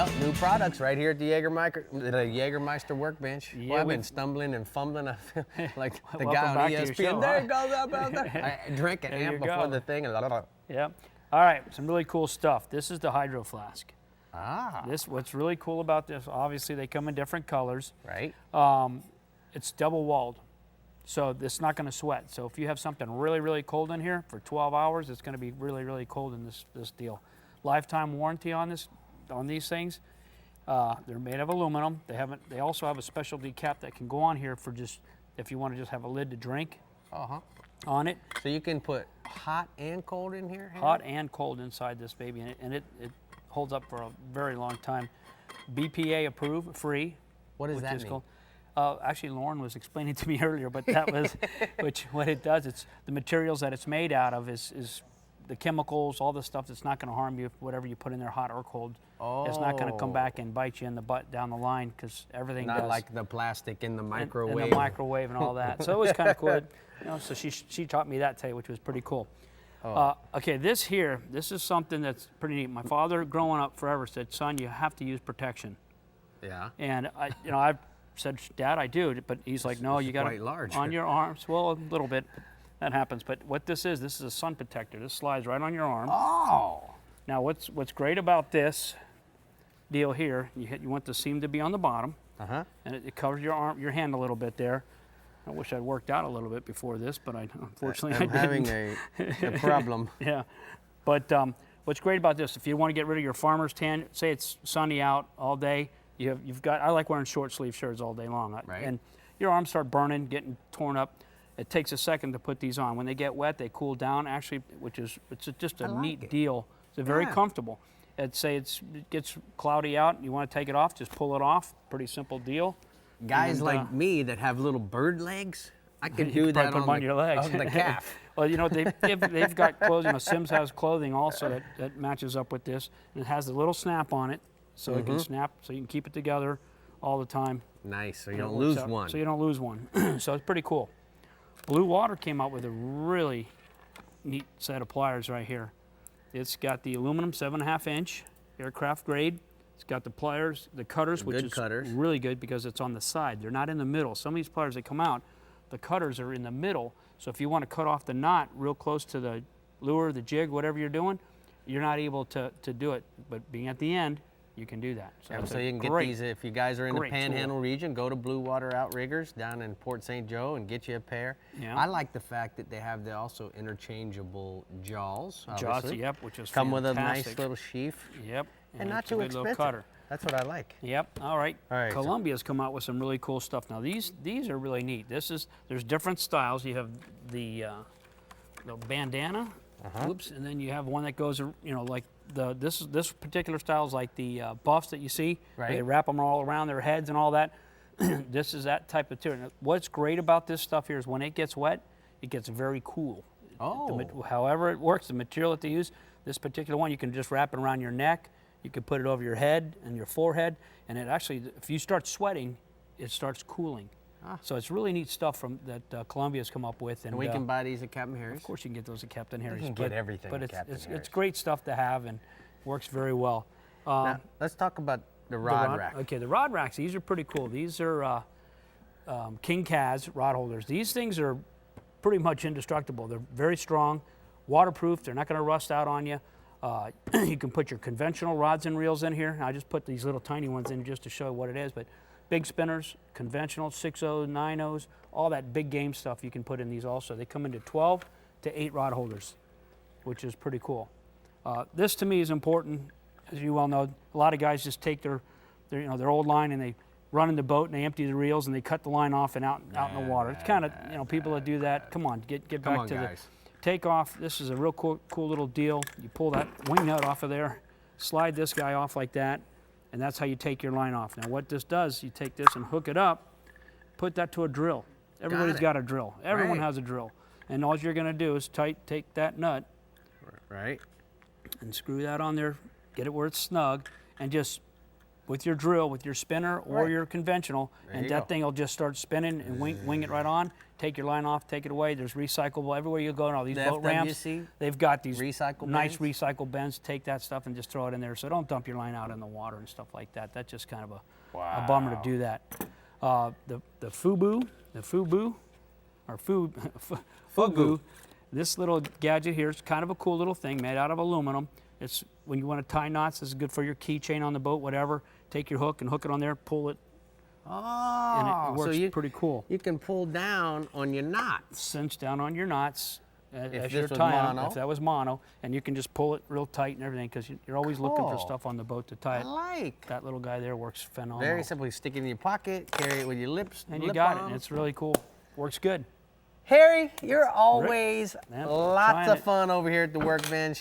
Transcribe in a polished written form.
Well, new products right here at the Jägermeister workbench. Yeah, Well, I've been stumbling and fumbling. I feel like the Welcome guy on back to your ESPN. show, There huh? it goes up there. I drank an There you amp before go. the thing. And blah, blah, blah. Yep. All right, some really cool stuff. This is the hydro flask. Ah, What's really cool about this, obviously they come in different colors. right. It's double walled, so it's not going to sweat. So if you have something really, really cold in here for 12 hours, it's going to be really, really cold in this deal. Lifetime warranty on these things. They're made of aluminum. They also have a specialty cap that can go on here for just if you want to just have a lid to drink on it. So you can put hot and cold in here? Hot and cold inside this baby, and it holds up for a very long time. BPA approved, free. What does that mean? Cool. Actually, Lauren was explaining to me earlier, but that was what it does. It's the materials that it's made out of is the chemicals, all the stuff that's not going to harm you. Whatever you put in there, hot or cold, it's not going to come back and bite you in the butt down the line because everything Not does. like the plastic in the microwave. In the microwave and all that. So it was kind of cool. So she taught me that today, which was pretty cool. Okay, this is something that's pretty neat. My father, growing up forever, said, "Son, you have to use protection." Yeah. And I've said, "Dad, I do," but he's like, "No, you got quite large. on your arms." Well, a little bit, that happens. But what this is a sun protector. This slides right on your arm. Oh. Now, what's great about this deal here? You want the seam to be on the bottom, and it covers your arm, your hand a little bit there. I wish I'd worked out a little bit before this, but unfortunately I didn't. Having a problem. Yeah, but what's great about this, if you want to get rid of your farmer's tan, say it's sunny out all day, you've got. I like wearing short sleeve shirts all day long, right. And your arms start burning, getting torn up. It takes a second to put these on. When they get wet, they cool down. Actually, it's just a neat deal. It's very comfortable. Say it gets cloudy out, you want to take it off, just pull it off. Pretty simple deal. Guys like me that have little bird legs, I could do that on your legs. on the calf. Well, they've got clothing. Sims has clothing also that matches up with this. And it has a little snap on it, so it can snap, so you can keep it together all the time. Nice, so you don't lose one. So you don't lose one. So it's pretty cool. Blue Water came out with a really neat set of pliers right here. It's got the aluminum 7.5 inch aircraft grade. It's got the pliers, the cutters, which is really good because it's on the side. They're not in the middle. Some of these pliers that come out, the cutters are in the middle. So if you want to cut off the knot real close to the lure, the jig, whatever you're doing, you're not able to do it. But being at the end, you can do that. So you can get these, if you guys are in the Panhandle region, go to Blue Water Outriggers down in Port St. Joe and get you a pair. Yeah. I like the fact that they have the also interchangeable jaws. Jaws, yep, which is come fantastic. with a nice little sheath. Yep. And not too expensive. Cutter. That's what I like. Yep. All right. Columbia's come out with some really cool stuff. Now these are really neat. There's different styles. You have the bandana, oops, and then you have one that goes, like this particular style is like the buffs that you see. Right. They wrap them all around their heads and all that. This is that type of material. What's great about this stuff here is when it gets wet, it gets very cool. However it works, the material that they use, this particular one, you can just wrap it around your neck. You can put it over your head and your forehead, and it actually, if you start sweating, it starts cooling. So it's really neat stuff that Columbia's come up with. And we can buy these at Captain Harry's? Of course you can get those at Captain Harry's. You can get everything at Captain Harry's. It's great stuff to have and works very well. Now, let's talk about the rod rack. Okay, the rod racks, these are pretty cool. These are King Kaz rod holders. These things are pretty much indestructible. They're very strong, waterproof. They're not going to rust out on you. You can put your conventional rods and reels in here. I just put these little tiny ones in just to show what it is, but big spinners, conventional, 6.0s, 9.0s, all that big game stuff you can put in these also. They come into 12 to 8 rod holders, which is pretty cool. This to me is important. As you well know, a lot of guys just take their old line and they run in the boat and they empty the reels and they cut the line off and out in the water. It's kind of, people that do that, come on, get back to the takeoff. This is a real cool little deal. You pull that wing nut off of there, slide this guy off like that, and that's how you take your line off. Now what this does, you take this and hook it up, put that to a drill. Everybody's got a drill. Everyone has a drill. And all you're gonna do is take that nut, and screw that on there, get it where it's snug, and just with your drill, with your spinner or your conventional, and that thing will just start spinning and wing it right on. Take your line off, take it away. There's recyclable everywhere you go, and all these boat ramps. They've got these nice recycle bins. Take that stuff and just throw it in there. So don't dump your line out in the water and stuff like that. That's just kind of a bummer to do that. The Fubu, or Fubu. This little gadget here is kind of a cool little thing made out of aluminum. It's when you want to tie knots. This is good for your keychain on the boat, whatever. Take your hook and hook it on there, pull it. Oh, and it works so pretty cool. You can pull down on your knots. Cinch down on your knots as you're this was tying. mono? If that was mono, and you can just pull it real tight and everything, because you're always looking for stuff on the boat to tie it. I like. That little guy there works phenomenal. Very simple. You stick it in your pocket, carry it with your lips. And you got it. And it's really cool. Works good. Harry, you're always lots of fun over here at the workbench.